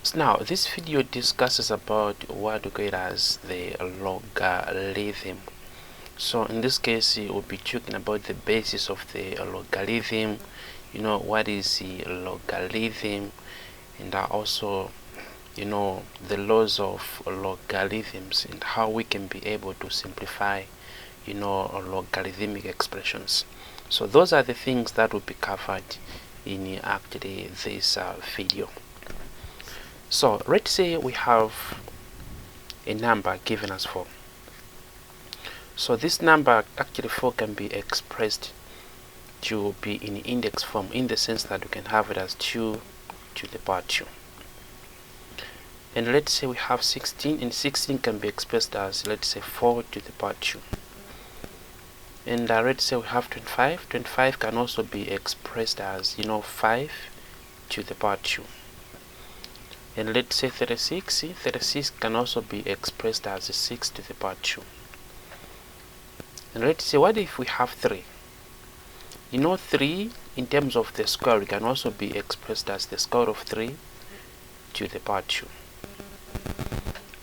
So now this video discusses about what we call as the logarithm. So in this case we'll be talking about the basis of the logarithm, what is the logarithm, and also the laws of logarithms and how we can be able to simplify logarithmic expressions. So those are the things that will be covered in actually this video. So let's say we have a number given as 4. So this number actually 4 can be expressed to be in index form, in the sense that we can have it as 2 to the power 2. And let's say we have 16, and 16 can be expressed as, let's say, 4 to the power 2. And let's say we have 25. 25 can also be expressed as 5 to the power 2. And let's say 36. 36 can also be expressed as 6 to the power 2. And let's say, what if we have 3? 3 in terms of the square, it can also be expressed as the square of 3 to the power 2.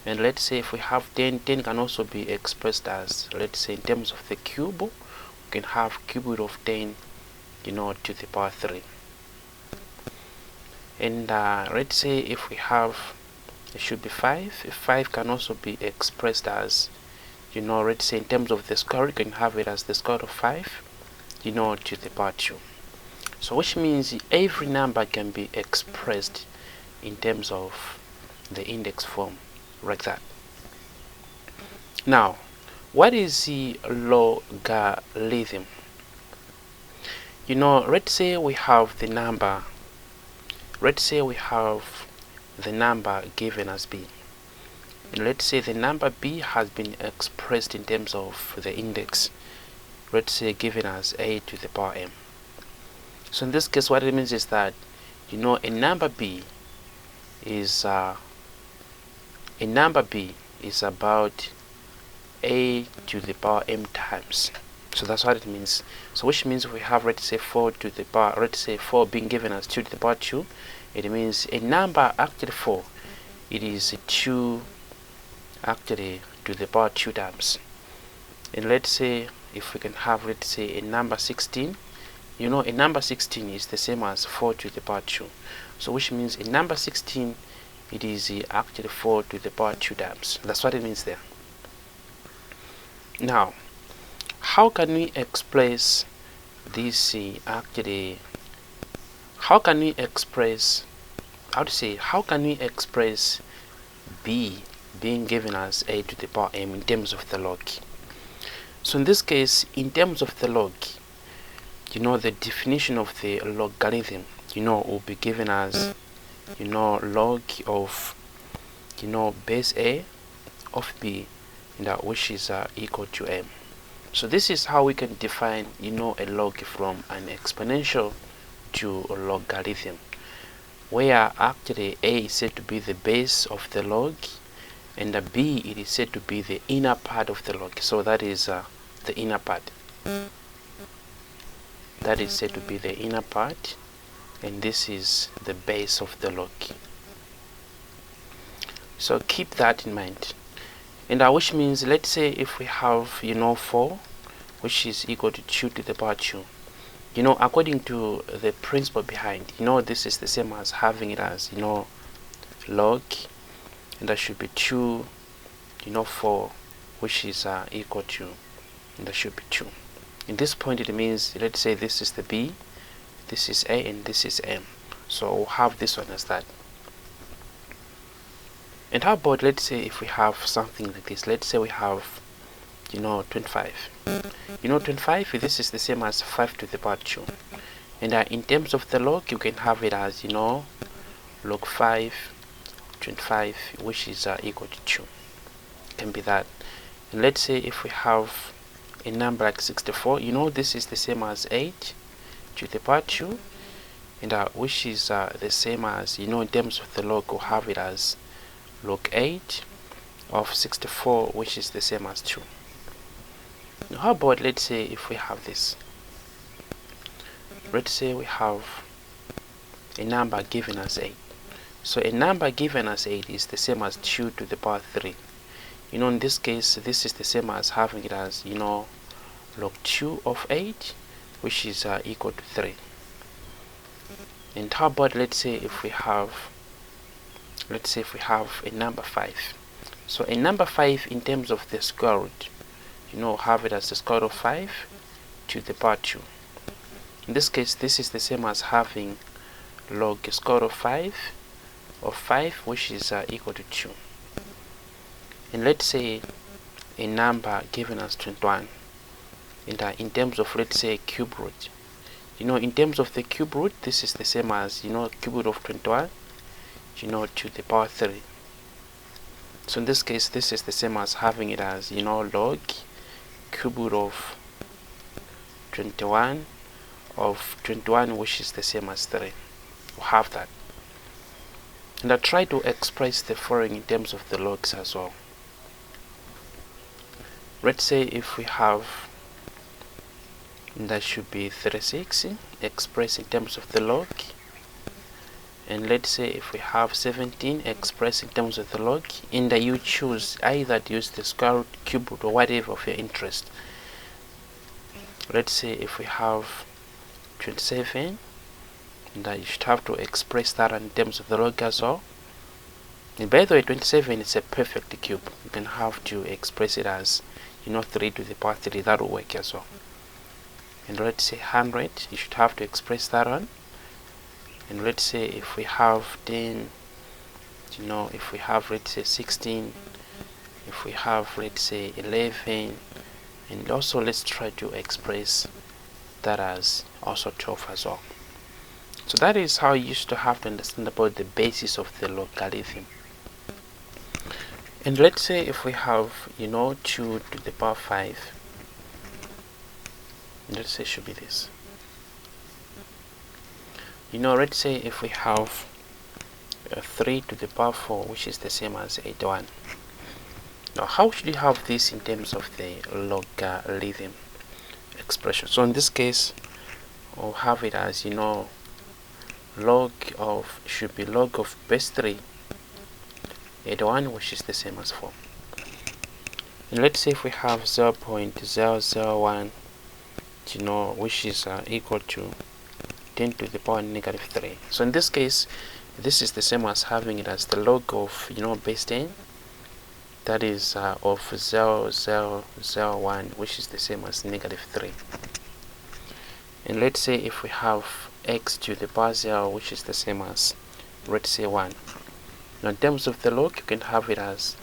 And let's say if we have 10, 10 can also be expressed as, let's say, in terms of the cube, we can have cube root of 10 to the power 3. And let's say if we have, it should be 5. 5 can also be expressed as, let's say, in terms of the square, you can have it as the square of 5 to the power 2. So which means every number can be expressed in terms of the index form, like that. Now, what is the logarithm? Let's say we have the number, given as b. And let's say the number b has been expressed in terms of the index, let's say, given as a to the power m. So in this case, what it means is that a number b is about a to the power m times. So that's what it means. So which means we have, let's say, 4 to the power, let's say 4 being given as 2 to the power 2. It means a number actually 4, it is 2 actually to the power 2 times. And let's say if we can have, let's say, a number 16, a number 16 is the same as 4 to the power 2. So which means a number 16, it is actually 4 to the power 2 times. That's what it means there. Now, how can we express this how can we express b being given as a to the power m in terms of the log? So in this case, in terms of the log, the definition of the logarithm, will be given as log of base a of b, and which is equal to m. So this is how we can define a log from an exponential to a logarithm, where actually a is said to be the base of the log, and b, it is said to be the inner part of the log. So that is the inner part. That is said to be the inner part, and this is the base of the log. So keep that in mind. And which means, let's say if we have 4, which is equal to 2 to the power 2, according to the principle behind, this is the same as having it as log, and that should be 2 4, which is equal to, and that should be 2. In this point, it means, let's say this is the b, this is a, and this is m. So we'll have this one as that. And how about, let's say, if we have something like this? Let's say we have 25. 25, this is the same as 5 to the power 2. And in terms of the log, you can have it as log 5 25, which is equal to 2. Can be that. And let's say if we have a number like 64, this is the same as 8 to the power 2, and which is the same as, in terms of the log, we'll have it as log 8 of 64, which is the same as 2. Now how about, let's say, if we have this? Let's say we have a number given as 8. So a number given as 8 is the same as 2 to the power 3. In this case, this is the same as having it as, log 2 of 8, which is equal to 3. And how about, let's say if we have a number 5. So a number 5 in terms of the square root, have it as the square root of 5 to the power 2. In this case, this is the same as having log square root of 5, which is equal to 2. And let's say a number given as 21, and in terms of, let's say, cube root, in terms of the cube root, this is the same as, cube root of 21, to the power 3. So in this case, this is the same as having it as, log cube root of 21 which is the same as 3. We'll have that. And I try to express the following in terms of the logs as well. Let's say if we have, that should be 36 expressed in terms of the log, and let's say if we have 17 expressed in terms of the log, and you choose either to use the square root, cube root, or whatever of your interest. Let's say if we have 27, and you should have to express that in terms of the log as well. And by the way, 27 is a perfect cube. You can have to express it as 3 to the power 3. That will work as well. And let's say 100, you should have to express that on. And let's say if we have 10, if we have, let's say, 16, if we have, let's say, 11, and also let's try to express that as also 12 as well. So that is how you used to have to understand about the basis of the logarithm. And let's say if we have 2 to the power 5, let's say it should be this. Let's say if we have 3 to the power 4, which is the same as 81. Now how should you have this in terms of the logarithm expression? So in this case, we'll have it as log of base 3 81, which is the same as 4. And let's say if we have 0.001, which is equal to 10 to the power negative 3. So in this case, this is the same as having it as the log of base 10, that is of 0.001, which is the same as negative 3. And let's say if we have x to the power 0, which is the same as, let's say, 1. Now in terms of the log, you can have it as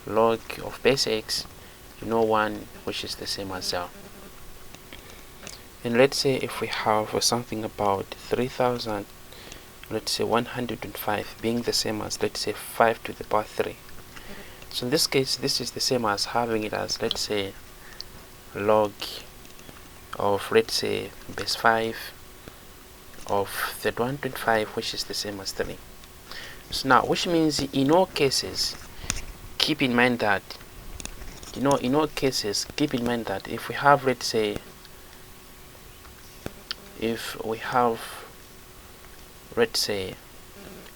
log of base x, 1, which is the same as 0. And let's say if we have something about 3000, let's say 105, being the same as, let's say, 5 to the power 3. So in this case, this is the same as having it as, let's say, log of, let's say, base 5 of 3125, which is the same as 3. So now, which means in all cases, keep in mind that, in all cases, keep in mind that if we have, let's say, if we have, let's say,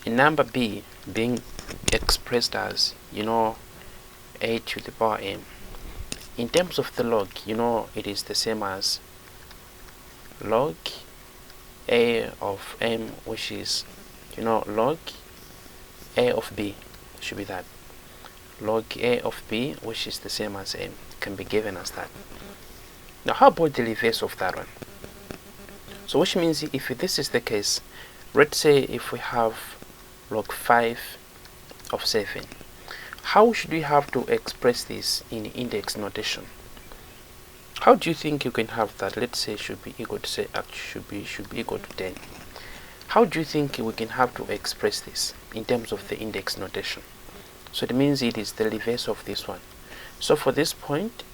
a number b being expressed as, a to the power m, in terms of the log, it is the same as log a of m, which is, log a of b, should be that. Log a of b, which is the same as m, can be given as that. Now how about the reverse of that one? So which means if this is the case, let's say if we have log 5 of 7, how should we have to express this in index notation? How do you think you can have that? Let's say should be equal to, say, should be equal to 10. How do you think we can have to express this in terms of the index notation? So it means it is the reverse of this one. So for this point,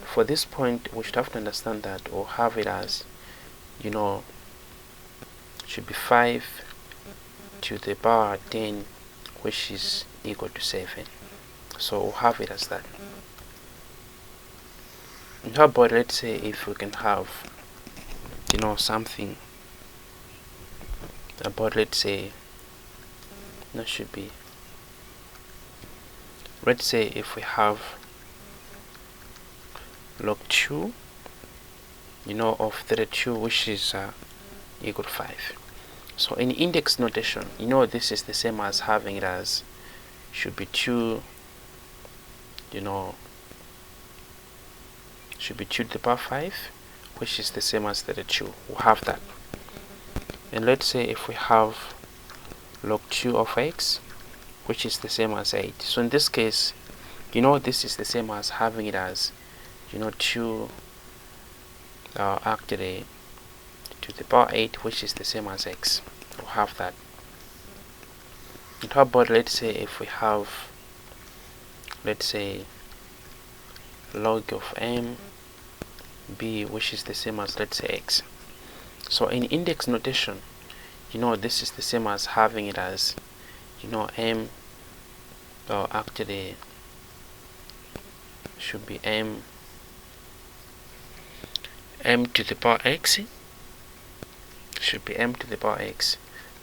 for this point we should have to understand that, or have it as, should be 5 to the power 10, which is equal to 7. So we'll have it as that. And how about, let's say, if we can have, something about, let's say, that should be, let's say if we have log 2, of 32, which is equal to 5. So in index notation, this is the same as having it as should be 2, should be 2 to the power 5, which is the same as 32. We'll have that. And let's say if we have log 2 of x, which is the same as 8. So in this case, this is the same as having it as 2 actually to the power 8, which is the same as x. We'll have that. And how about, let's say if we have, let's say, log of m b, which is the same as, let's say, x. So in index notation, this is the same as having it as m, actually should be m to the power x, should be m to the power x,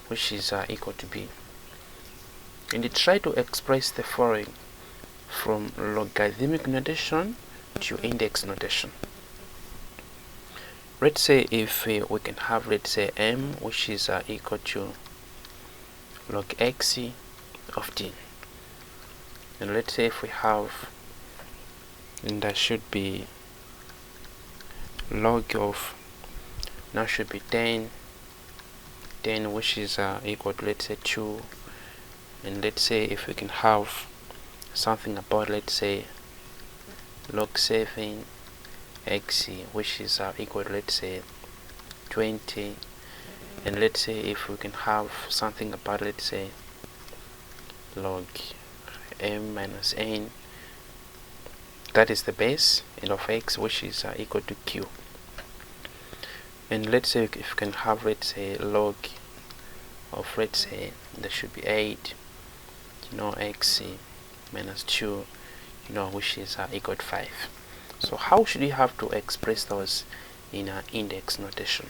which is equal to b. And try to express the following from logarithmic notation to index notation. Let's say if we can have, let's say, m, which is equal to log x of t. And let's say if we have, and that should be log of, now should be 10, which is equal to, let's say, 2. And let's say if we can have something about, let's say, log 7 x, which is equal to, let's say, 20. And let's say if we can have something about, let's say, log m minus n, that is the base, and of x, which is equal to q. And let's say if we can have, let's say, log of, let's say, that should be 8, x minus 2, which is equal to 5. So how should we have to express those in index notation?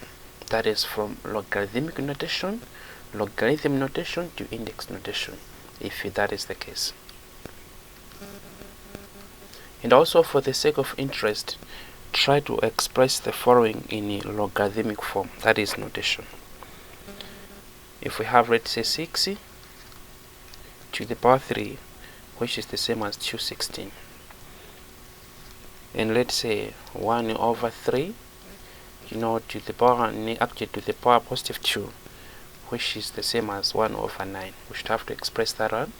That is from logarithmic notation, logarithm notation to index notation, if that is the case. And also, for the sake of interest, try to express the following in a logarithmic form, that is notation. If we have, let's say, 6 to the power 3, which is the same as 216. And let's say 1 over 3, to the power, actually to the power positive 2, which is the same as 1 over 9. We should have to express that one.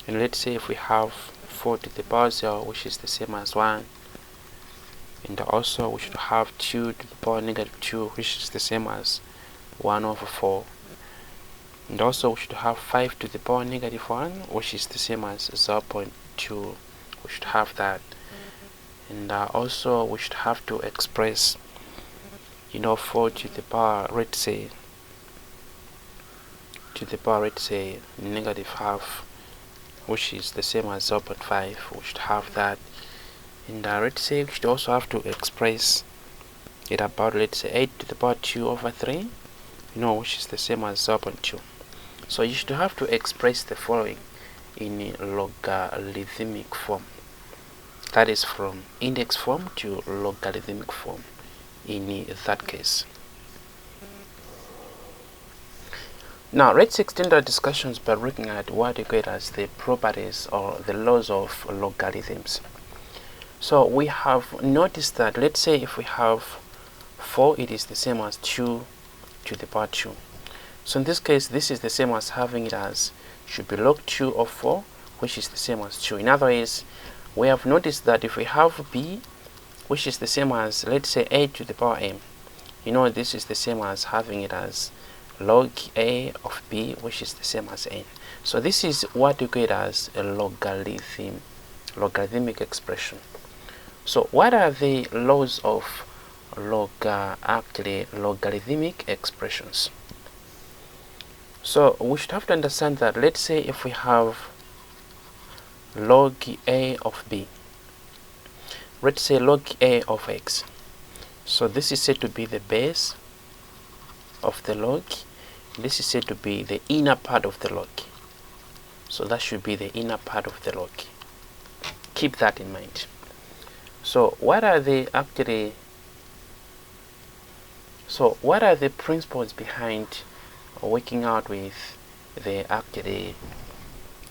And let's say if we have 4 to the power 0, which is the same as 1. And also we should have 2 to the power negative 2, which is the same as 1 over 4. And also we should have 5 to the power negative 1, which is the same as 0.2. We should have that. And also we should have to express 4 to the power, let's say, negative half, which is the same as 0.5. We should have that. And let's say we should also have to express it about, let's say, 8 to the power 2 over 3, which is the same as 0.2. So you should have to express the following in logarithmic form. That is from index form to logarithmic form in that case. Now let's extend our discussions by looking at what we call as the properties or the laws of logarithms. So we have noticed that, let's say if we have 4, it is the same as 2 to the power 2. So in this case, this is the same as having it as should be log 2 of 4, which is the same as 2. In other words, we have noticed that if we have b, which is the same as, let's say, a to the power m, this is the same as having it as log a of b, which is the same as n. So this is what we call as a logarithmic expression. So what are the laws of logarithmic expressions? So we should have to understand that, let's say if we have log a of b, let's say log a of x, so this is said to be the base of the log, This is said to be the inner part of the log. So that should be the inner part of the log. Keep that in mind. So what are the principles behind working out with the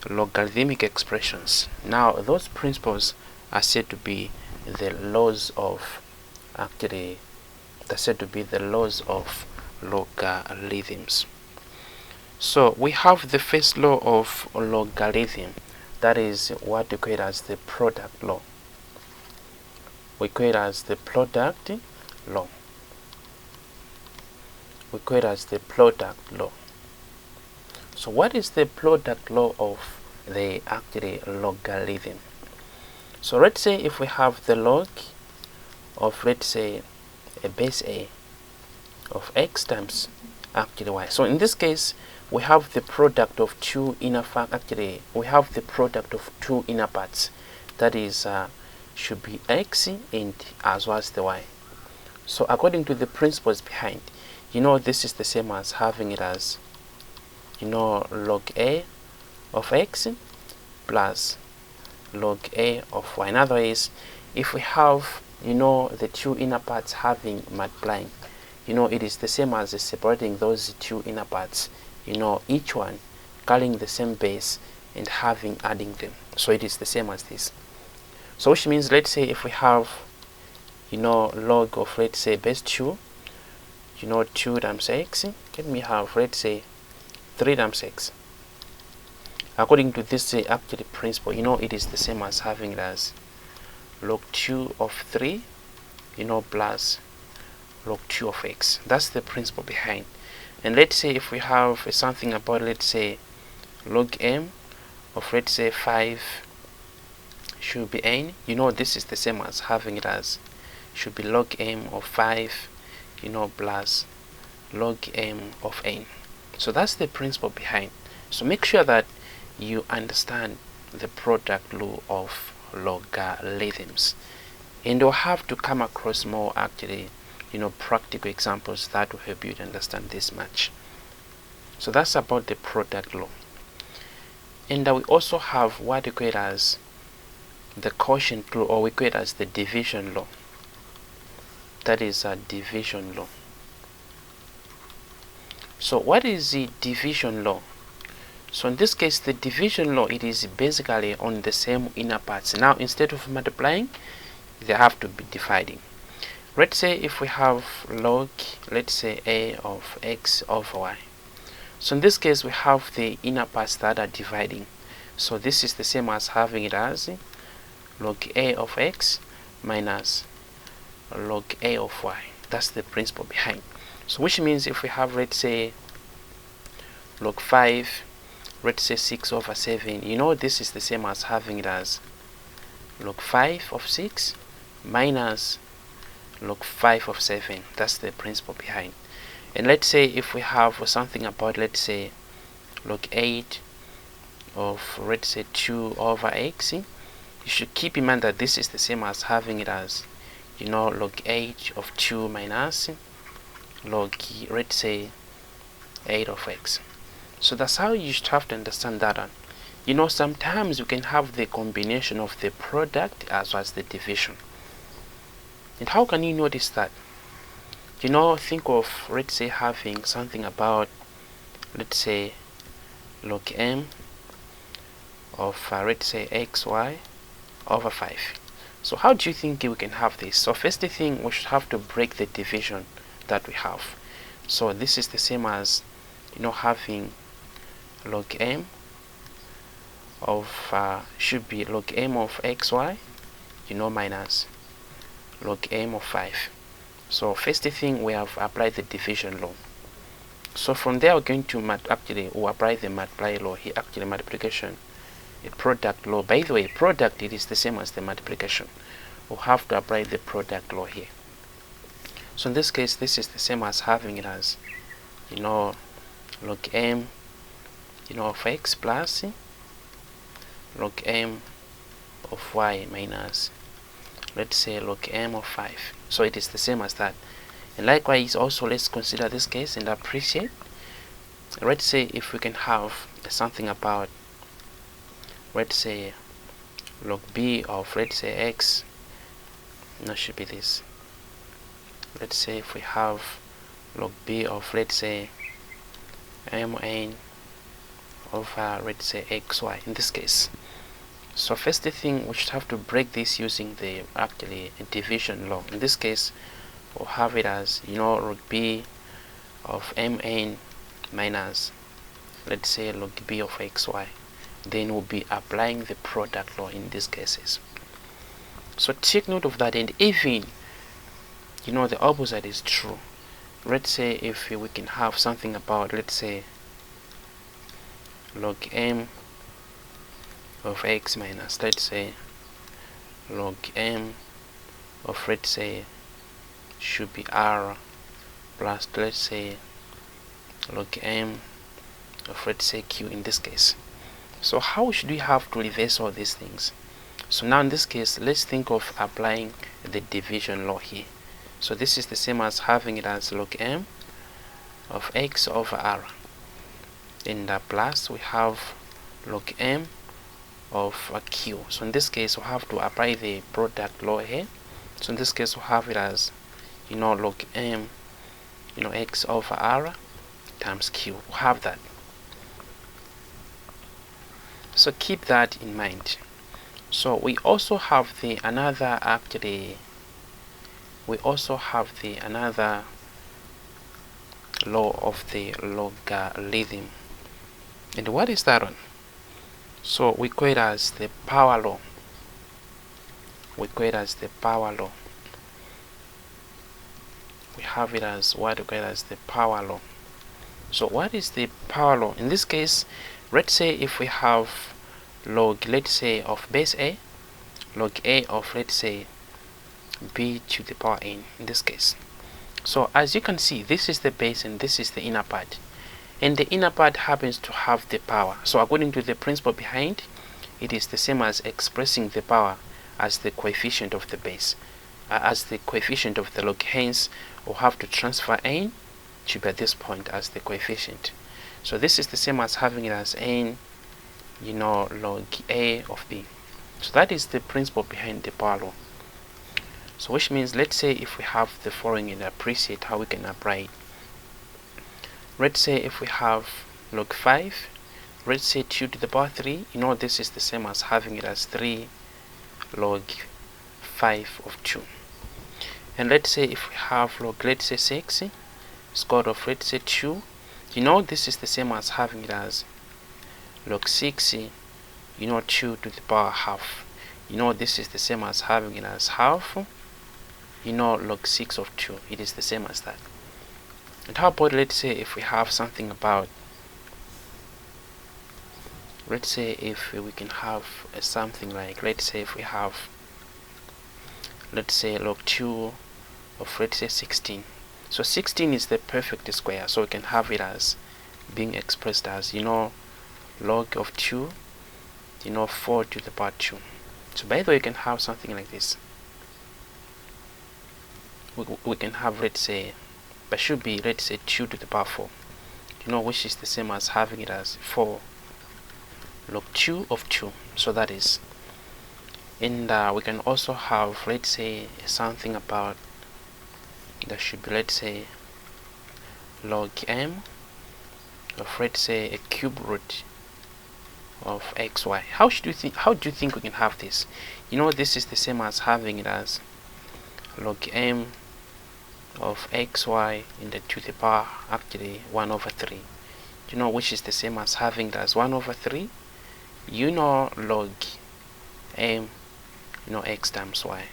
logarithmic expressions? Now those principles are said to be the laws of logarithms. So we have the first law of logarithm, that is what we call as the product law. We call it as the product law. So what is the product law of the logarithm? So let's say if we have the log of, let's say, a base a of x times y. So in this case we have the product of two inner we have the product of two inner parts, that is should be x and as well as the y. So according to the principles behind, this is the same as having it as log a of x plus log a of y. In other words, if we have the two inner parts having multiplying, it is the same as separating those two inner parts, each one carrying the same base and adding them. So it is the same as this. So which means, let's say if we have log of, let's say, base 2, 2 times x, let me have, let's say, 3 times x. According to this principle, it is the same as having it as log 2 of 3 plus log 2 of x. That's the principle behind. And let's say if we have something about, let's say, log m of, let's say, 5 should be n, this is the same as having it as should be log m of 5 plus log m of n. So that's the principle behind. So make sure that you understand the product law of logarithms, and you'll have to come across more practical examples that will help you to understand this much. So that's about the product law. And we also have what we call as the quotient law, or we call it as the division law. That is a division law. So what is the division law? So in this case, the division law, it is basically on the same inner parts. Now instead of multiplying, they have to be dividing. Let's say if we have log, let's say, a of x over y. So in this case we have the inner parts that are dividing. So this is the same as having it as log a of x minus log a of y. That's the principle behind. So which means if we have, let's say, log 5, let's say 6 over 7, this is the same as having it as log 5 of 6 minus log 5 of 7. That's the principle behind. And let's say if we have something about, let's say, log 8 of, let's say, 2 over x, you should keep in mind that this is the same as having it as log 8 of 2 minus log, let's say, 8 of x. So that's how you should have to understand that one. Sometimes you can have the combination of the product as well as the division. And how can you notice that? Think of, let's say, having something about, let's say, log m of, let's say, xy over 5. So how do you think we can have this? So first thing, we should have to break the division that we have. So this is the same as having log m of should be log m of xy minus log m of 5. So first thing, we have applied the division law. So from there we're going to apply the multiply law here, multiplication, a product law. By the way, product, it is the same as the multiplication. We'll have to apply the product law here. So in this case, this is the same as having it as log m of x plus log m of y minus, let's say, log m of 5. So it is the same as that. And likewise also, let's consider this case and appreciate let's say if we can have something about, let's say, log b of, let's say, x, no, should be this. Let's say if we have log b of, let's say, mn over, let's say, xy in this case. So first thing, we should have to break this using the actually division law. In this case, we'll have it as, log b of mn minus, let's say, log b of xy. Then we'll be applying the product law in these cases. So take note of that, and even the opposite is true. Let's say if we can have something about, let's say, log m of x minus, let's say, log m of, let's say, should be r plus, let's say, log m of, let's say, q in this case. So how should we have to reverse all these things? So now in this case, let's think of applying the division law here. So this is the same as having it as log m of x over r. In the plus, we have log m of q. So in this case, we have to apply the product law here. So in this case, we have it as, log m, x over r times q. We have that. So keep that in mind. So we also have the another law of the logarithm. And what is that one? So we call it as the power law. We have it as what we call it as the power law. So what is the power law? In this case, let's say if we have log, let's say, of base a, log a of, let's say, b to the power n in this case. So as you can see, this is the base and this is the inner part, and the inner part happens to have the power. So according to the principle behind, it is the same as expressing the power as the coefficient of the base, as the coefficient of the log. Hence we'll have to transfer n to be at this point as the coefficient. So this is the same as having it as n, log a of b. So that is the principle behind the power law. So which means, let's say if we have the following and appreciate how we can apply it. Let's say if we have log 5, let's say 2 to the power 3, this is the same as having it as 3 log 5 of 2. And let's say if we have log, let's say, 6 square root of, let's say, 2, this is the same as having it as log 6 2 to the power half. This is the same as having it as half log 6 of 2. It is the same as that. And how about, let's say, if we have something about, let's say if we can have something like, let's say if we have, let's say, log 2 of, let's say, 16. So 16 is the perfect square, so we can have it as being expressed as, log of 2, 4 to the power 2. So by the way, you can have something like this. We can have, let's say, but should be, let's say, 2 to the power 4, which is the same as having it as 4 log 2 of 2. So that is. And we can also have, let's say, something about, that should be, let's say, log m of, let's say, a cube root of xy. How do you think we can have this? This is the same as having it as log m of xy in the to the power actually 1 over 3, which is the same as having it as 1 over 3 log m x times y.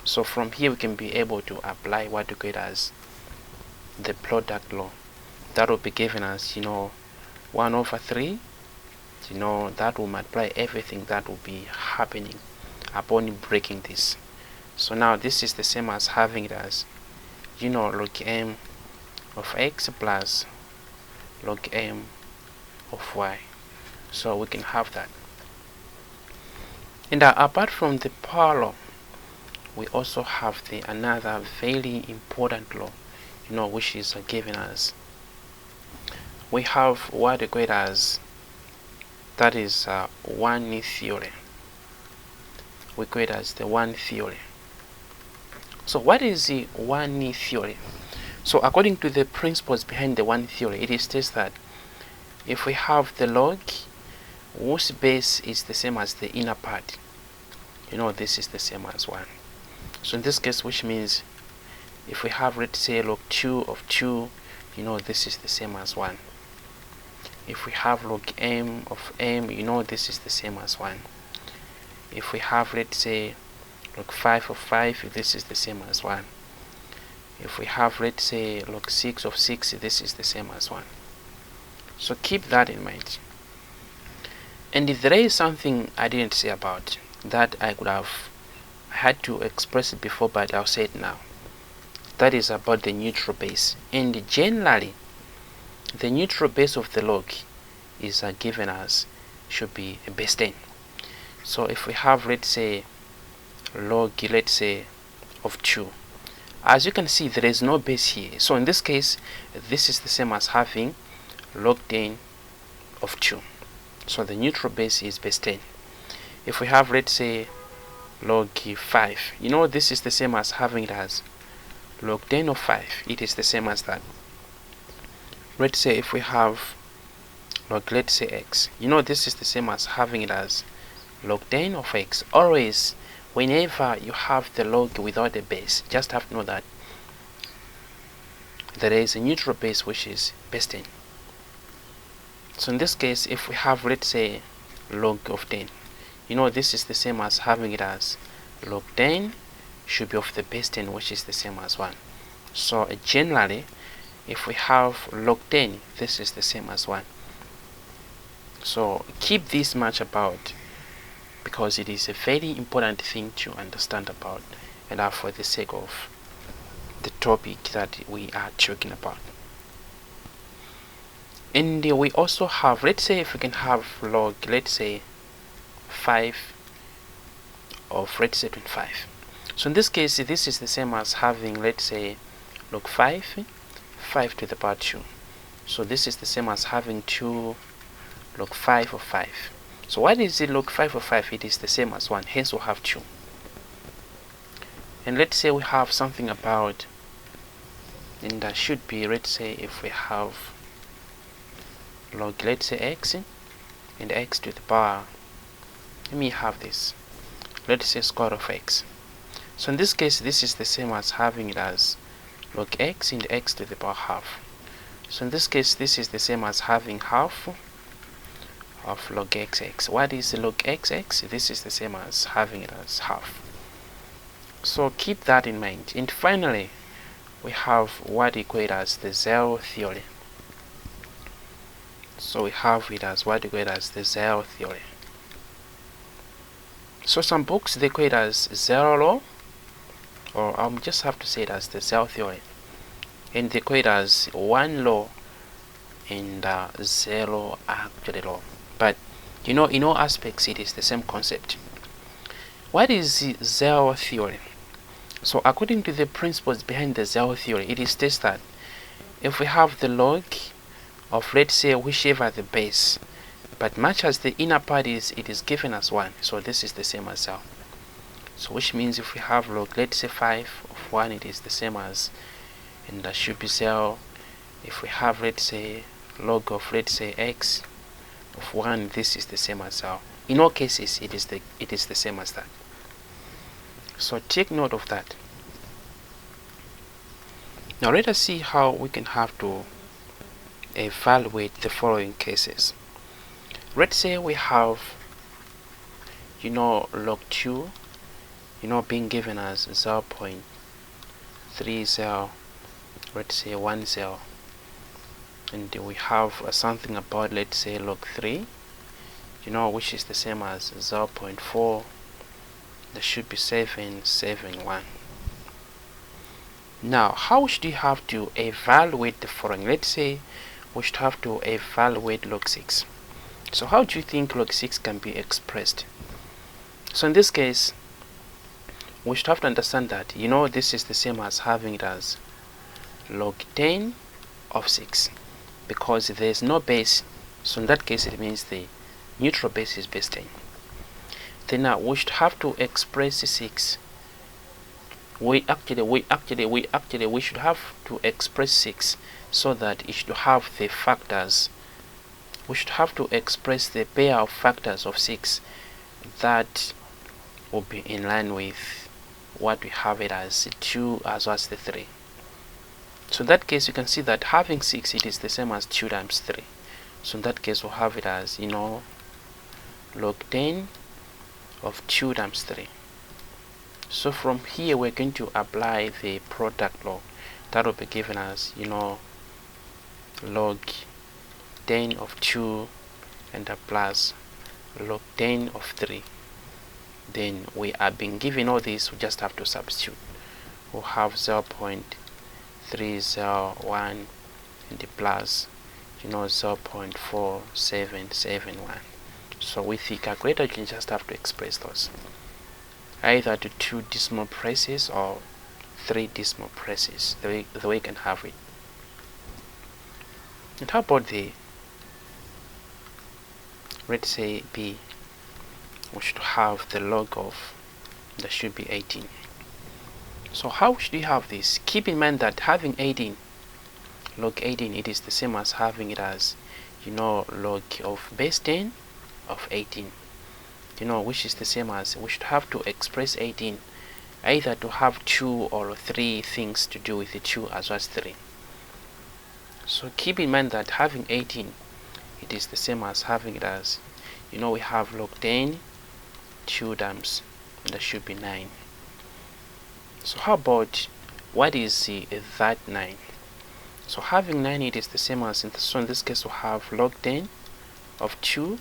So from here we can be able to apply what we call it as the product law. That will be given as 1 over 3, that will multiply everything that will be happening upon breaking this. So now this is the same as having it as log m of x plus log m of y. So we can have that. And apart from the power law, we also have the another very important law, which is given as we have what we call it as, that is one theory. We call it as the one theory. So what is the one theory? So according to the principles behind the one theory, it states that if we have the log whose base is the same as the inner part, this is the same as 1. So in this case, which means if we have, let's say, log 2 of 2, this is the same as 1. If we have log m of m, this is the same as 1. If we have, let's say, log 5 of 5, this is the same as 1. If we have, let's say, log 6 of 6, this is the same as 1. So keep that in mind. And if there is something I didn't say about that, I could have had to express it before, but I'll say it now. That is about the neutral base. And generally, the neutral base of the log is given as, should be a base 10. So if we have, let's say, log, let's say, of 2, as you can see, there is no base here. So in this case, this is the same as having log 10 of 2. So the neutral base is base 10. If we have, let's say, log 5, this is the same as having it as log 10 of 5. It is the same as that. Let's say if we have log, let's say, x, this is the same as having it as log 10 of x. Always, whenever you have the log without a base, just have to know that there is a neutral base which is base 10. So in this case, if we have, let's say, log of 10, this is the same as having it as log 10 should be of the base 10, which is the same as 1. So generally, if we have log 10, this is the same as 1. So keep this much about, because it is a very important thing to understand about, and for the sake of the topic that we are talking about. And we also have, let's say, if we can have log, let's say, 5 of, let's say, 25. So in this case, this is the same as having, let's say, log 5 to the power 2. So this is the same as having 2 log 5 of 5. So what is the log 5 of 5? It is the same as 1, hence we'll have 2. And let's say we have something about, and that should be, let's say, if we have log, let's say, x and x to the power, let me have this, let's say, square of x. So in this case, this is the same as having it as log x and x to the power half. So in this case, this is the same as having half of log xx. What is log xx? This is the same as having it as half. So keep that in mind. And finally, we have what equates as the zero theory. So we have it as what equates as the zero theory. So some books they equate as zero law, or I'll just have to say it as the zero theory, and they equate as one law and zero actual law. But in all aspects it is the same concept. What is the zero theory? So according to the principles behind the zero theory, it states that if we have the log of, let's say, whichever the base, but much as the inner part is, it is given as 1, so this is the same as 0. So which means if we have log, let's say, 5 of 1, it is the same as, and that should be 0. If we have, let's say, log of, let's say, x of 1, this is the same as 0. In all cases, it is the same as that. So take note of that. Now let us see how we can have to evaluate the following cases. Let's say we have, log 2, being given as 0.30, let's say 10, and we have something about, let's say, log 3, which is the same as 0.4. There should be 771. Now, how should you have to evaluate the following? Let's say we should have to evaluate log 6. So how do you think log 6 can be expressed? So in this case, we should have to understand that, this is the same as having it as log 10 of 6. because there's no base. So in that case it means the neutral base is base 10. Then now we should have to express 6. We should have to express 6 so that it should have the factors. We should have to express the pair of factors of 6 that will be in line with what we have it as 2 as well as the 3. So in that case you can see that having 6, it is the same as 2 times 3. So in that case we'll have it as, log 10 of 2 times 3. So from here we're going to apply the product law. That will be given as, log 10 of 2 and a plus log 10 of 3. Then we are being given all this, we just have to substitute. We'll have 0.301 and the plus 0.4771. So with the calculator you can just have to express those either to 2 decimal places or 3 decimal places, the way you can have it. And how about the, let's say B, we should have the log of, that should be 18. So how should we have this? Keep in mind that having 18, log 18, it is the same as having it as, log of base 10 of 18, which is the same as, we should have to express 18 either to have 2 or 3 things to do with the 2 as well as 3. So keep in mind that having 18, it is the same as having it as, we have log 10 2 times, and that should be 9. So how about, what is that 9? So having 9, it is the same as, so in this case we'll have log 10 of 2,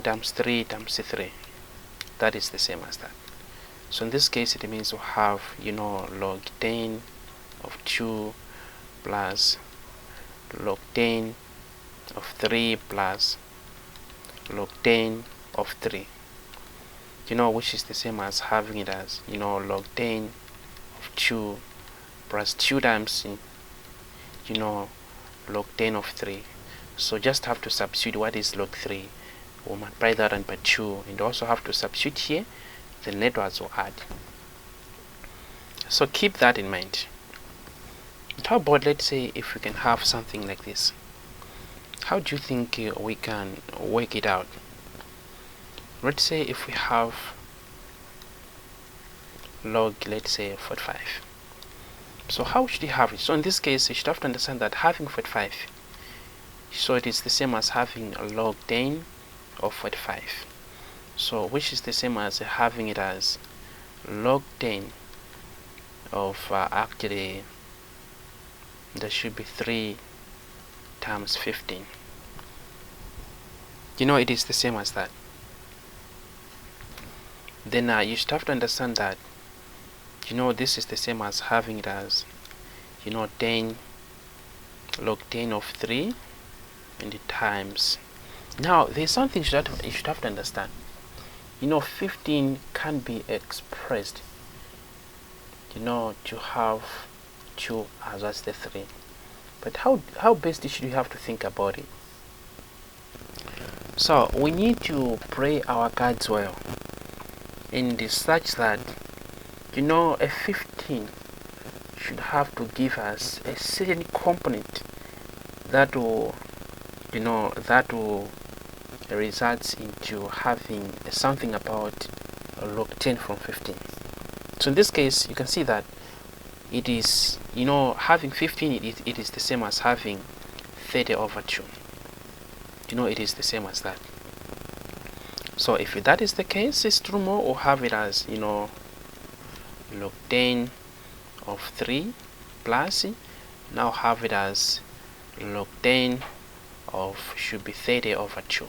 times 3 times 3. That is the same as that. So in this case it means we'll have, log 10 of 2 plus log 10 of 3 plus log 10 of 3. Which is the same as having it as, log 10 of 2 plus 2 times, log 10 of 3. So just have to substitute what is log 3. We'll multiply that and by 2, and also have to substitute here, the networks will add. So keep that in mind. And how about, let's say, if we can have something like this? How do you think we can work it out? Let's say if we have log, let's say 45. So how should you have it? So in this case you should have to understand that having 45, so it is the same as having a log 10 of 45. So which is the same as having it as log 10 of actually that should be 3 times 15. It is the same as that. Then you should have to understand that this is the same as having it as 10 log 10 of 3 and the times. Now there's something you should have to understand. 15 can be expressed to have 2 as well as the 3, but how best should we have to think about it? So we need to play our cards well in this such that a 15 should have to give us a certain component that will results into having something about log 10 from 15. So in this case you can see that it is having 15, it is the same as having 30 over 2. It is the same as that. So if that is the case, it's true more, or have it as log 10 of 3 plus, now have it as log 10 of should be 30 over 2.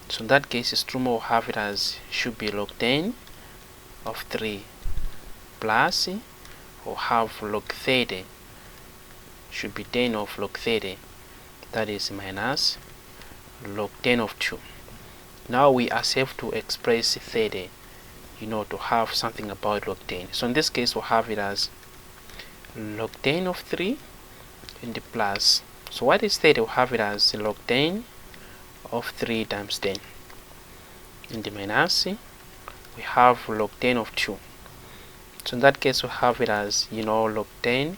So in that case it's true more, have it as should be log 10 of 3 plus, or have log 30 should be 10 of log 30, that is minus log 10 of 2. Now we are safe to express 30, to have something about log 10. So in this case we'll have it as log 10 of 3 and the plus, So what is 30? We'll have it as log 10 of 3 times 10. In the minus, we have log 10 of 2. So in that case, we have it as, log 10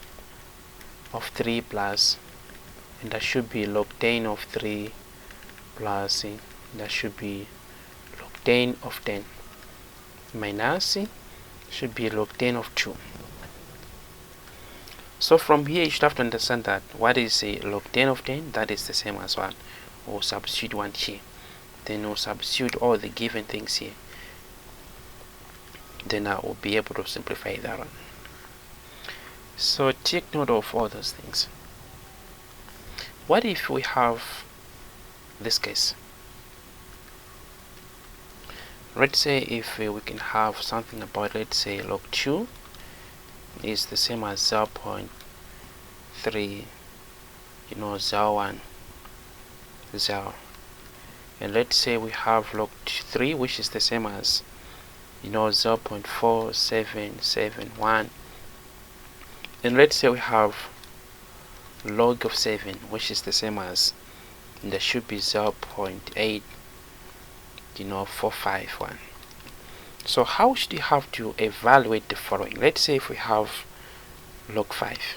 of 3 plus, and that should be log 10 of 3 plus, that should be log 10 of 10 minus, should be log 10 of 2. So from here you should have to understand that what is a log 10 of 10, that is the same as 1. We'll substitute 1 here, then we'll substitute all the given things here, then I will be able to simplify that one. So take note of all those things. What if we have this case? Let's say if we can have something about, let's say log 2 is the same as 0.3, 0.1, 0. And let's say we have log 3, which is the same as 0.4771. And let's say we have log of 7, which is the same as, and there should be 0.8, 451. So how should you have to evaluate the following? Let's say if we have log 5.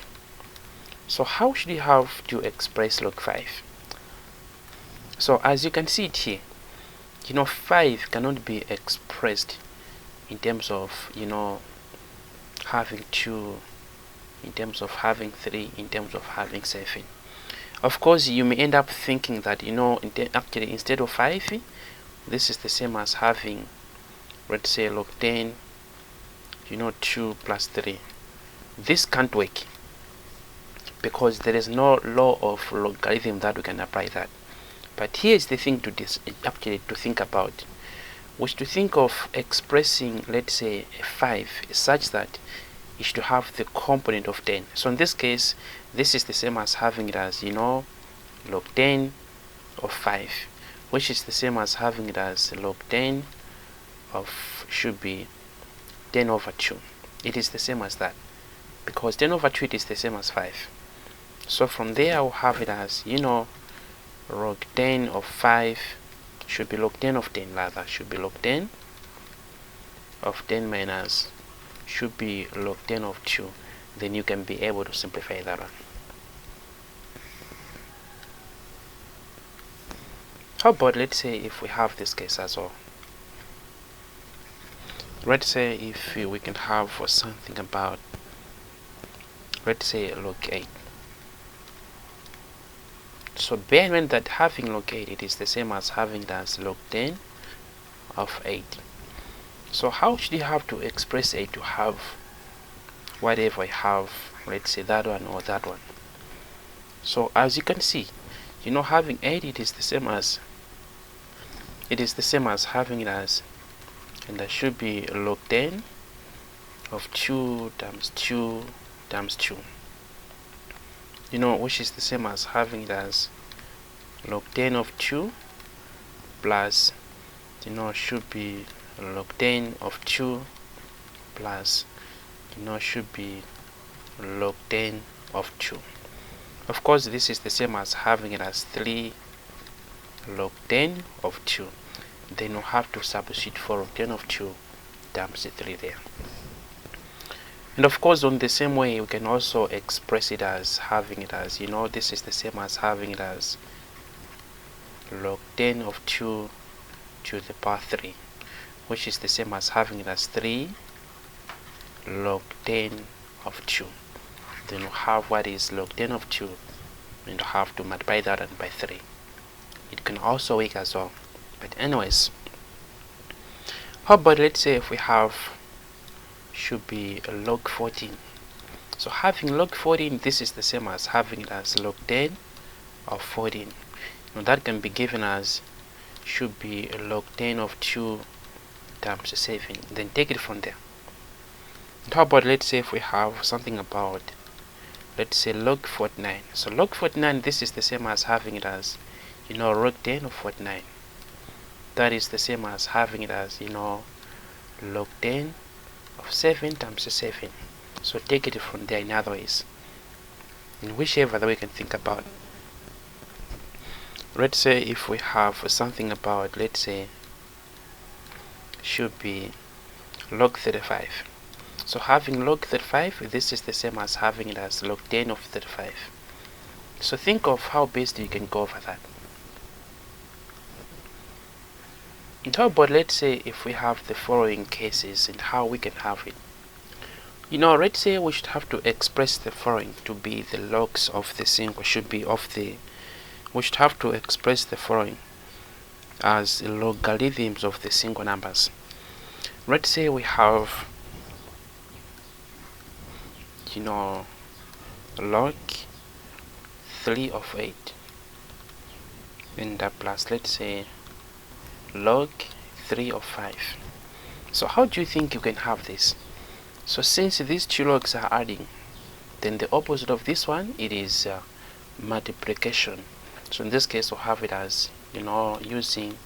So how should you have to express log 5? So as you can see it here, 5 cannot be expressed in terms of, having 2, in terms of having 3, in terms of having 7. Of course, you may end up thinking that, actually instead of 5, this is the same as having, let's say log 10, 2 plus 3. This can't work because there is no law of logarithm that we can apply that. But here's the thing to think about, which to think of expressing, let's say, a 5 such that it should have the component of 10. So in this case, this is the same as having it as, log 10 of 5, which is the same as having it as log 10 of, should be 10 over 2. It is the same as that, because 10 over 2 it is the same as 5. So from there I will have it as, log 10 of 5 should be log 10 of 10, rather, should be log 10 of 10 minus, should be log 10 of 2. Then you can be able to simplify that one. How about, let's say, if we have this case as well? Let's say if we can have something about, let's say, log 8. So bear in mind that having log 8, it is the same as having it as log 10 of 8. So how should you have to express 8 to have whatever I have, let's say that one or that one? So as you can see, having 8, it is the same as having it as, and that should be log 10 of 2 times 2 times 2, which is the same as having it as log 10 of 2 plus, should be log 10 of 2 plus, should be log 10 of 2. Of course, this is the same as having it as 3 log 10 of 2. Then we'll have to substitute for log 10 of 2 times the 3 there. And of course, on the same way, we can also express it as having it as, this is the same as having it as log 10 of 2 to the power 3, which is the same as having it as 3 log 10 of 2. Then we'll have what is log 10 of 2, and we'll have to multiply that by 3. It can also work as well. But anyways, how about, let's say, if we have, should be log 14. So having log 14, this is the same as having it as log 10 of 14. Now that can be given as, should be log 10 of 2 times 7. Then take it from there. And how about, let's say, if we have something about, let's say, log 49. So log 49, this is the same as having it as, log 10 of 49. That is the same as having it as, log 10 of 7 times 7. So take it from there in other ways, in whichever way you can think about. let's say if we have something about, let's say, should be log 35. So having log 35, this is the same as having it as log 10 of 35. So think of how best you can go over that. And how about, let's say, if we have the following cases and how we can have it. Let's say we should have to express the following to be the logs of the single, we should have to express the following as logarithms of the single numbers. Let's say we have, log 3 of 8 and plus, let's say, log 3 of 5. So how do you think you can have this? So since these two logs are adding, then the opposite of this one, it is multiplication. So in this case we'll have it as, using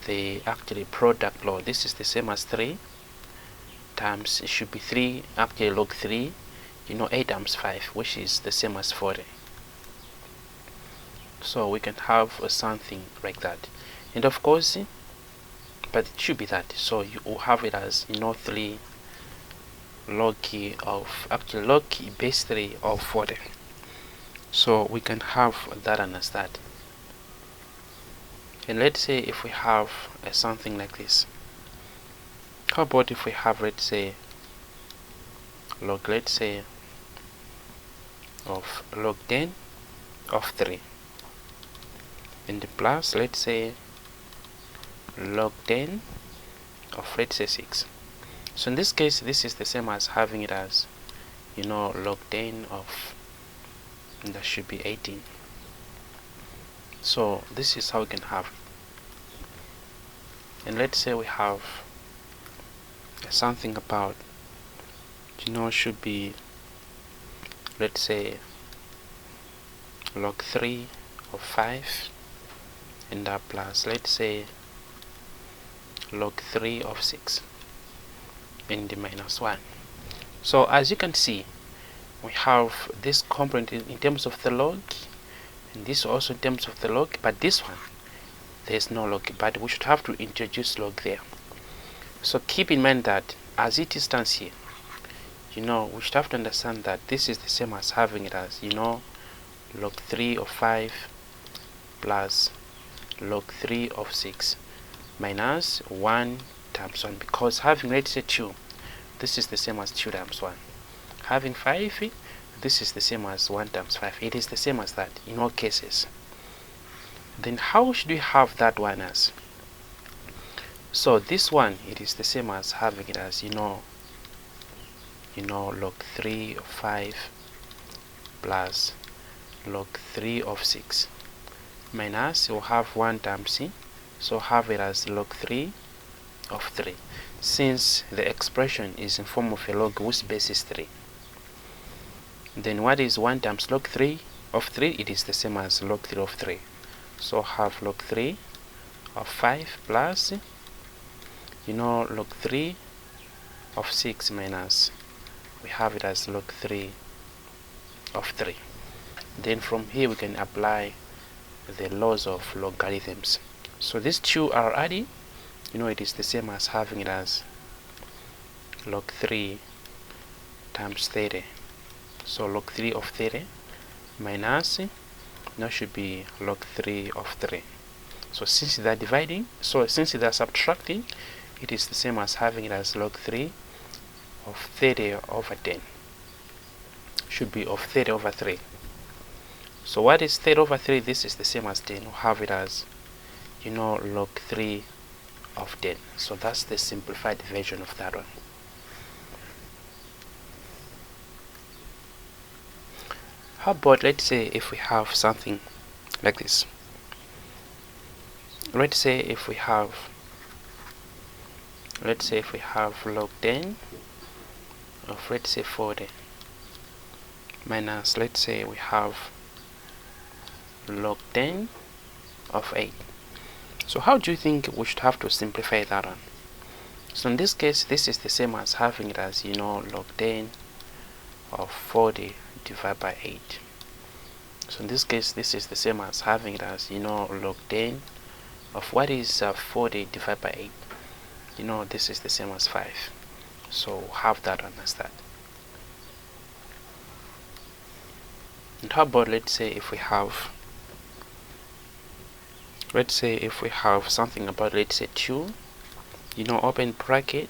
the actually product law. This is the same as 3 times, it should be 3, actually log 3, 8 times 5, which is the same as 40. So we can have something like that. And of course, but it should be that. So you will have it as, 3 log base 3 of 40. So we can have that as that. And let's say if we have something like this. How about if we have, let's say, log, let's say, of log 10 of 3 and the plus, let's say, log 10 of, let's say, 6. So in this case, this is the same as having it as, log 10 of, and that should be 18. So this is how we can have it. And let's say we have something about, should be, let's say, log 3 of 5 and that plus, let's say, log 3 of 6 and the minus 1. So as you can see, we have this component in terms of the log, and this also in terms of the log, but this one there is no log, but we should have to introduce log there. So keep in mind that as it stands here, we should have to understand that this is the same as having it as, log 3 of 5 plus log 3 of 6 minus 1 times 1, because having, let's say, 2, this is the same as 2 times 1. Having 5, this is the same as 1 times 5. It is the same as that in all cases. Then how should we have that one as? So this one, it is the same as having it as, log 3 of 5 plus log 3 of 6 minus, we'll have 1 times c, so have it as log 3 of 3, since the expression is in form of a log whose base is 3. Then what is 1 times log 3 of 3? It is the same as log 3 of 3. So have log 3 of 5 plus, log 3 of 6 minus, we have it as log 3 of 3. Then from here we can apply the laws of logarithms. So these two are adding, it is the same as having it as log 3 times 30. So log 3 of 30 minus, now should be log 3 of 3. So since they are dividing, since they are subtracting, it is the same as having it as log 3 of 30 over 10. Should be of 30 over 3. So what is 30 over 3? This is the same as 10. We'll have it as, log 3 of 10. So that's the simplified version of that one. How about, let's say, if we have something like this. Let's say if we have log 10 of, let's say, 40 minus, let's say we have log 10 of 8. So how do you think we should have to simplify that one? So in this case, this is the same as having it as, log 10 of 40 divided by 8. So in this case, this is the same as having it as, log 10 of what is 40 divided by 8. This is the same as 5. So have that one as that. And how about, let's say if we have something about, let's say 2, open bracket,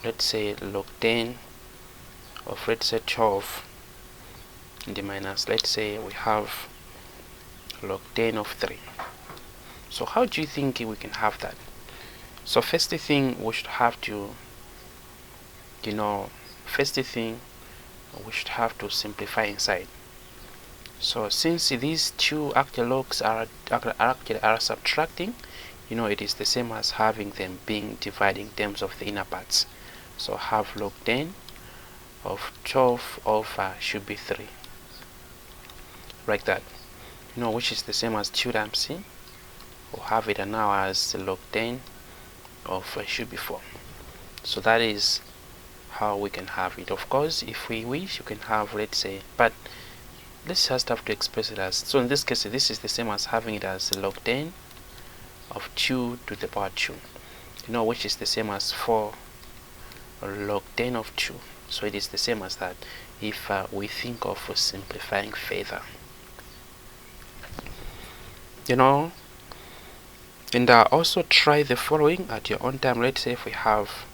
let's say log 10 of, let's say 12 in the minus, let's say we have log 10 of 3. So how do you think we can have that? So first thing we should have to simplify inside. So since these two actual logs are subtracting, it is the same as having them being divided in terms of the inner parts. So have log 10 of 12 over should be 3, like that, which is the same as 2 times c. We'll have it now as log 10 of should be 4. So that is how we can have it. Of course, if we wish, you can have, let's say, but let's just have to express it as, so in this case, this is the same as having it as log 10 of 2 to the power 2, which is the same as 4 log 10 of 2. So it is the same as that if we think of simplifying further. And also try the following at your own time. Let's say if we have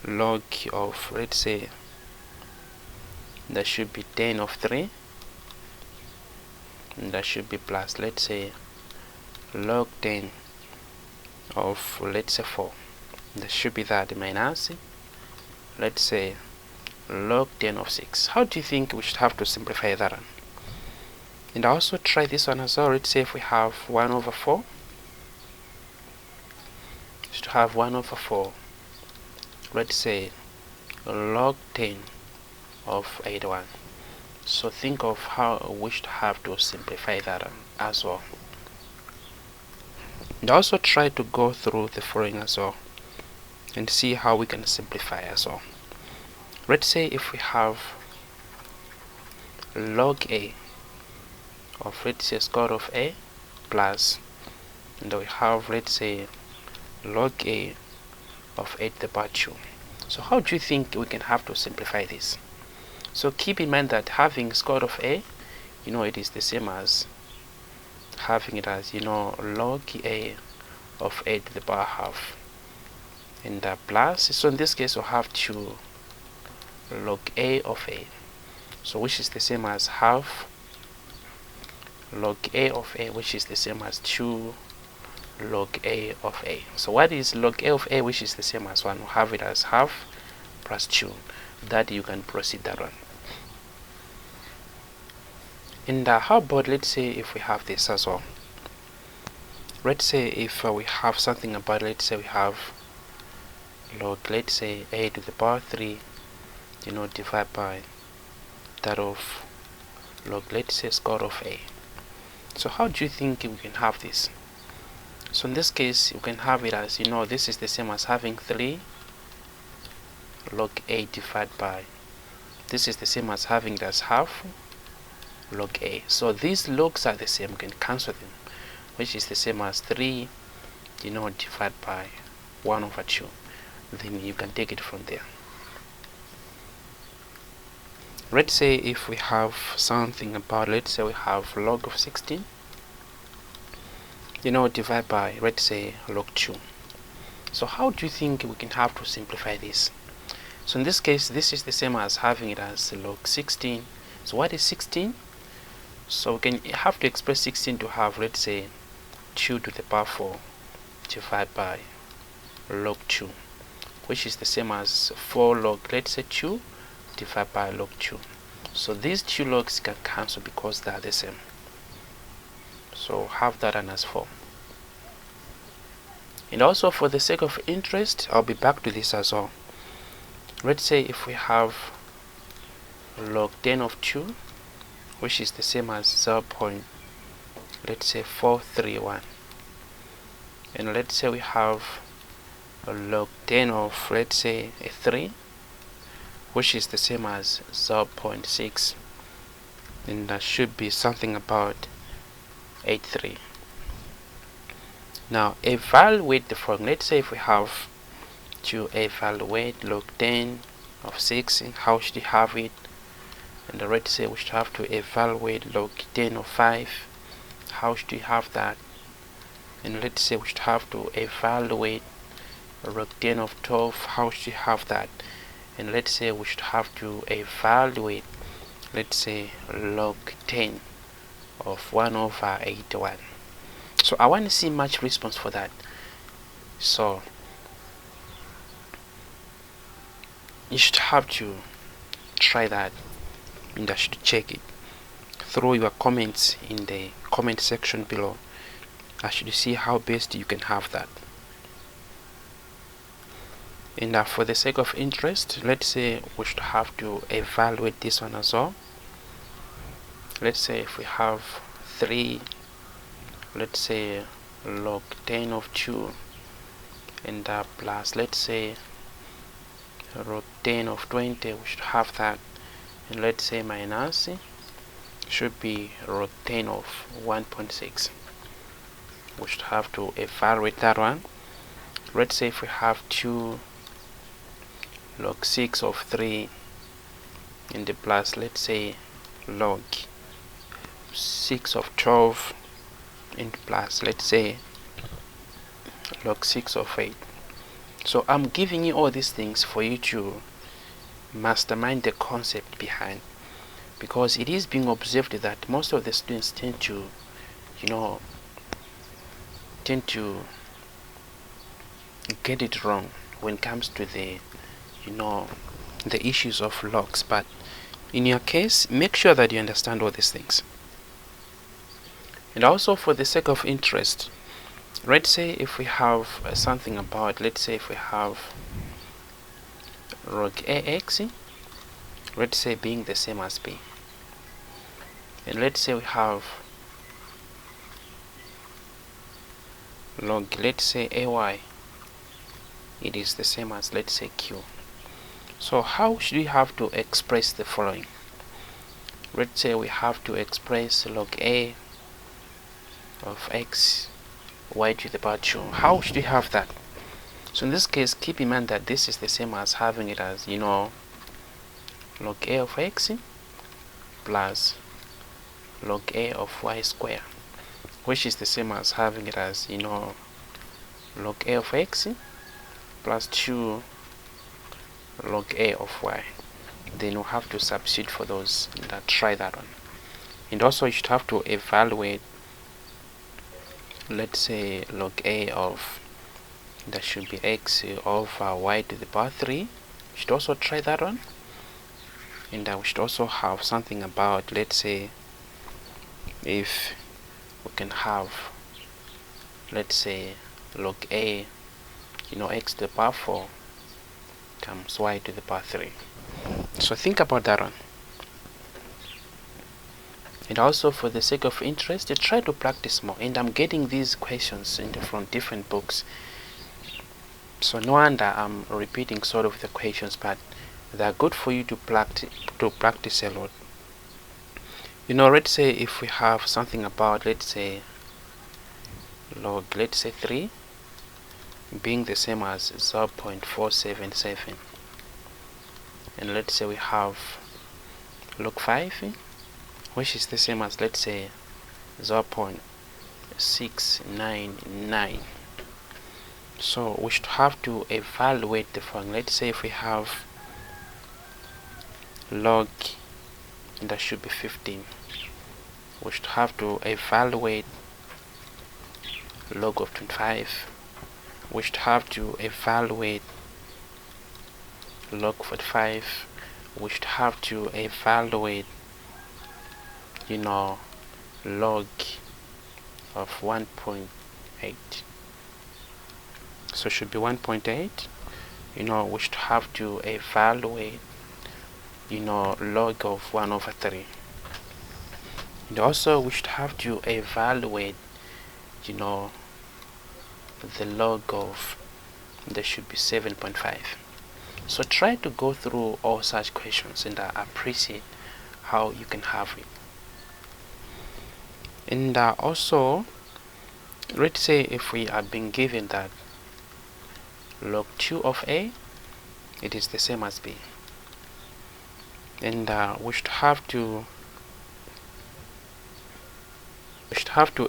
log of, let's say that should be 10 of 3, and that should be plus, let's say log 10 of, let's say 4, that should be that minus, let's say log 10 of 6. How do you think we should have to simplify that one? And also try this one as well. Let's say if we have 1 over 4, should have 1 over 4, let's say log 10 of 81. So think of how we should have to simplify that as well. And also try to go through the following as well and see how we can simplify as well. Let's say if we have log a of, let's say, square root of a plus, and we have, let's say, log a of 8 to the power 2. So how do you think we can have to simplify this? So keep in mind that having square root of a, it is the same as having it as, log a of 8 to the power half, and plus, so in this case we'll have 2 log a of a, so which is the same as half log a of a, which is the same as 2 log a of a. So what is log a of a, which is the same as 1? We'll have it as half plus 2. That you can proceed that one. And how about, let's say if we have this as well. Let's say if we have something about, let's say we have log, let's say a to the power 3, divided by that of log, let's say square root of a. So how do you think we can have this? So in this case, you can have it as, this is the same as having 3 log a divided by, this is the same as having it as half log a. So these logs are the same, you can cancel them, which is the same as 3, divided by 1 over 2. Then you can take it from there. Let's say if we have something about, let's say we have log of 16, divided by, let's say, log 2. So how do you think we can have to simplify this? So in this case, this is the same as having it as log 16. So what is 16? So we can have to express 16 to have, let's say, 2 to the power 4 divided by log 2, which is the same as 4 log, let's say, 2 divided by log 2. So these two logs can cancel because they are the same. So have that one as 4. And also, for the sake of interest, I'll be back to this as well. Let's say if we have log 10 of 2, which is the same as 0.431, and let's say we have log 10 of, let's say, a 3, which is the same as 0.6, and that should be something about 83. Now evaluate the following. Let's say if we have to evaluate log 10 of 6, how should you have it? And let's say we should have to evaluate log 10 of 5, how should you have that? And let's say we should have to evaluate log 10 of 12, how should you have that? And let's say we should have to evaluate, let's say, log 10 of 1 over 81. So I want to see much response for that. So you should have to try that, and I should check it. Throw your comments in the comment section below. I should see how best you can have that. And for the sake of interest, let's say we should have to evaluate this one as well. Let's say if we have 3, let's say log 10 of 2, and plus, let's say, log 10 of 20, we should have that. And let's say minus should be log 10 of 1.6. We should have to evaluate that one. Let's say if we have 2 log 6 of 3, and the plus, let's say log 6 of 12, and plus, let's say log 6 of 8. So I'm giving you all these things for you to mastermind the concept behind, because it is being observed that most of the students tend to get it wrong when it comes to the the issues of logs. But in your case, make sure that you understand all these things. And also, for the sake of interest, let's say if we have something about, let's say if we have log ax, let's say being the same as b, and let's say we have log, let's say ay, it is the same as, let's say, q. So how should we have to express the following? Let's say we have to express log a of x y to the power 2. How should we have that? So in this case, keep in mind that this is the same as having it as, log a of x plus log a of y square, which is the same as having it as, log a of x plus 2 log a of y. Then we'll have to substitute for those, and try that one. And also you should have to evaluate, let's say, log a of, that should be x over y to the power 3. You should also try that one. And we should also have something about, let's say, if we can have, let's say, log a, x to the power 4 times y to the power 3. So think about that one. And also, for the sake of interest, try to practice more. And I'm getting these questions from different books, so no wonder I'm repeating sort of the questions, but they're good for you to practice a lot. Let's say if we have something about, let's say, log, let's say 3 being the same as 0.477, and let's say we have log 5, which is the same as, let's say, 0.699. So we should have to evaluate the following. Let's say if we have log, and that should be 15, we should have to evaluate log of 25. We should have to evaluate log 45. We should have to evaluate log of 1.8. So it should be 1.8. We should have to evaluate log of 1 over 3. And also we should have to evaluate the log of, there should be 7.5. So try to go through all such questions, and I appreciate how you can have it. And also, let's say if we are being given that log 2 of a, it is the same as b, and we should have to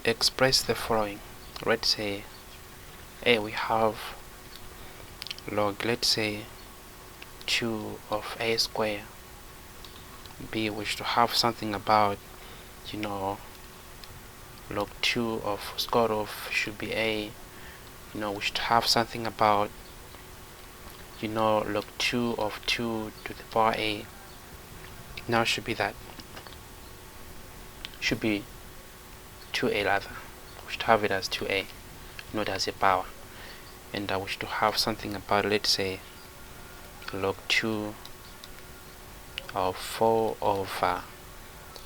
express the following. Let's say a, we have log, let's say 2 of a square. B, we should have something about, log 2 of square root of should be a. We should have something about, log 2 of 2 to the power a. Now should be that. Should be 2a rather. We should have it as 2a, not as a power. And we should have something about, let's say, log 2 of 4 over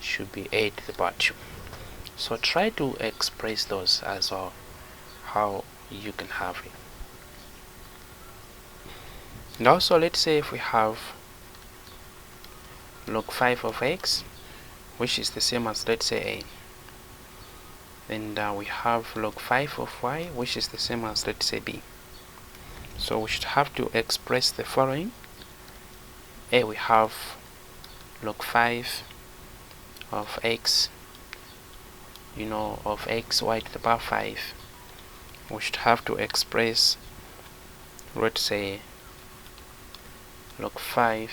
should be a to the power 2. So try to express those as well, how you can have it. And also, let's say if we have log 5 of x, which is the same as, let's say, a, and we have log 5 of y, which is the same as, let's say, b. So we should have to express the following. A, we have log 5 of x, of x y to the power 5. We should have to express, let's say, log 5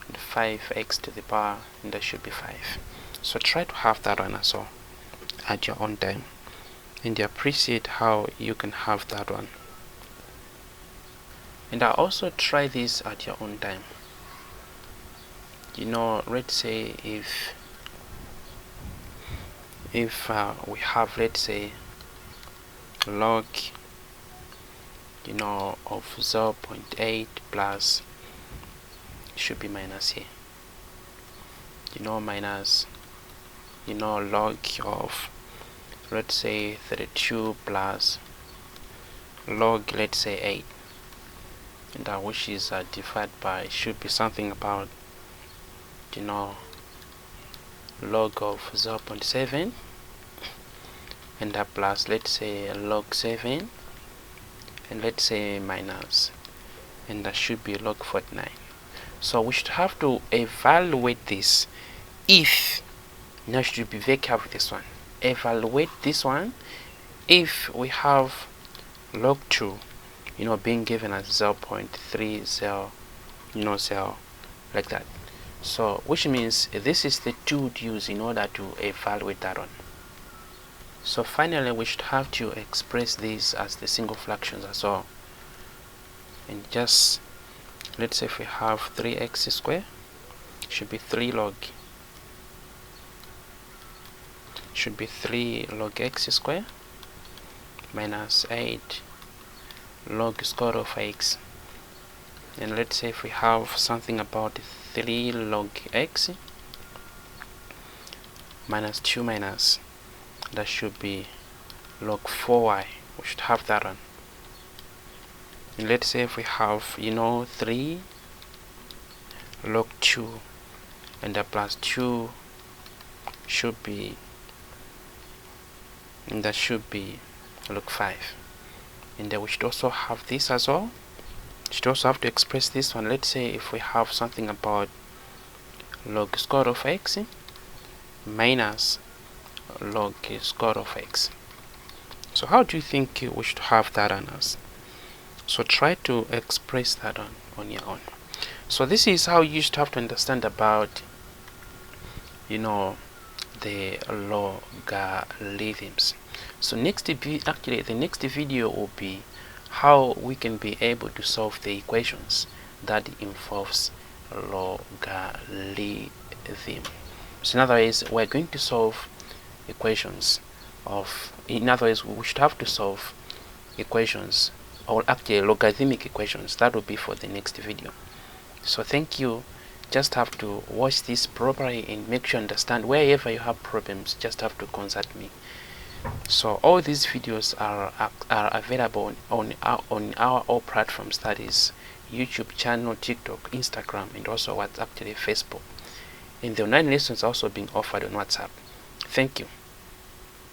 and 5x to the power, and that should be 5. So try to have that one as well at your own time, and appreciate how you can have that one. And I also try this at your own time. Let's say if we have, let's say, log of 0.8 plus should be minus here, minus log of, let's say, 32 plus log, let's say, 8, and which is divided by should be something about log of 0.7, and plus, let's say, log 7, and let's say minus, and that should be log 49. So we should have to evaluate this. If, now should be very careful with this one, evaluate this one if we have log 2 being given as 0.30 0 like that. So which means this is the tool to use in order to evaluate that one. So finally, we should have to express these as the single fractions as well. And just, let's say if we have 3x squared, should be 3 log x squared minus 8 log square of x. And let's say if we have something about 3 log x minus 2 minus, that should be log 4y. We should have that one. And let's say if we have 3 log 2, and the plus 2 should be, and that should be log 5. And then we should also have this as well. We should also have to express this one. Let's say if we have something about log square of x minus log square of x. So how do you think we should have that on us? So try to express that on your own. So this is how you should have to understand about the logarithms. So the next video will be how we can be able to solve the equations that involves logarithm. So in other words, we're going to solve equations of, in other words, we should have to solve equations, or actually logarithmic equations. That will be for the next video. So thank you. Just have to watch this properly and make sure you understand. Wherever you have problems, just have to consult me. So all these videos are available on our all platforms, that is YouTube channel, TikTok, Instagram, and also what's actually Facebook. And the online lessons are also being offered on WhatsApp. Thank you.